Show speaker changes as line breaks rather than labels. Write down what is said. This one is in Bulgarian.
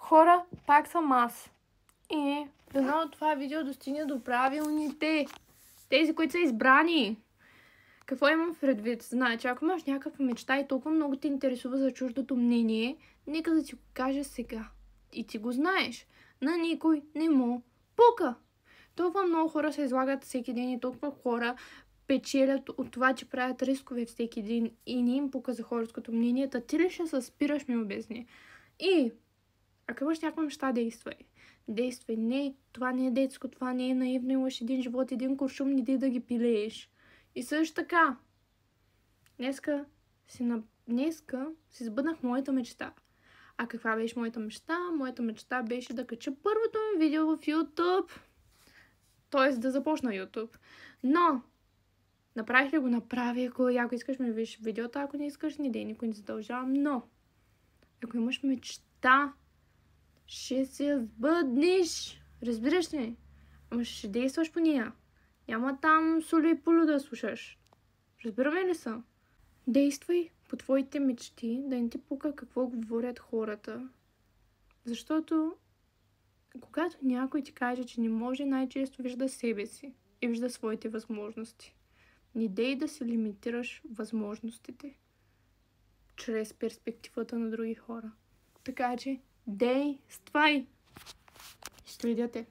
Хора, пак съм аз. И дано това видео достигне до правилните. Тези, които са избрани. Какво имам предвид? Значи, ако имаш някаква мечта и толкова много те интересува за чуждото мнение, нека да ти го кажа сега. И ти го знаеш. На никой не му пука. Толкова много хора се излагат всеки ден и толкова хора печелят от това, че правят рискове всеки ден и не им пука за хорското мнение. Та ти ли ще се спираш, ми обясни. И ако имаш някаква мечта, действай. Действай. Не, това не е детско, това не е наивно, имаш един живот, един куршум, не да ги пилееш. И също така, днеска си сбъднах моята мечта. А каква беше моята мечта? Моята мечта беше да кача първото ми видео в YouTube. Тоест да започна YouTube. Но, направих ли го? Направих го. Ако искаш ми виж видеото, ако не искаш, никой не задължавам. Но, ако имаш мечта, ще се сбъднеш. Разбираш ли? Ама ще действаш по нея. Няма там соли и полю да слушаш. Разбираме ли са? Действай по твоите мечти, да не ти пука какво говорят хората. Защото когато някой ти каже, че не може, най-често вижда себе си и вижда своите възможности. Не дей да си лимитираш възможностите чрез перспективата на други хора. Така че, действай! Ще видите.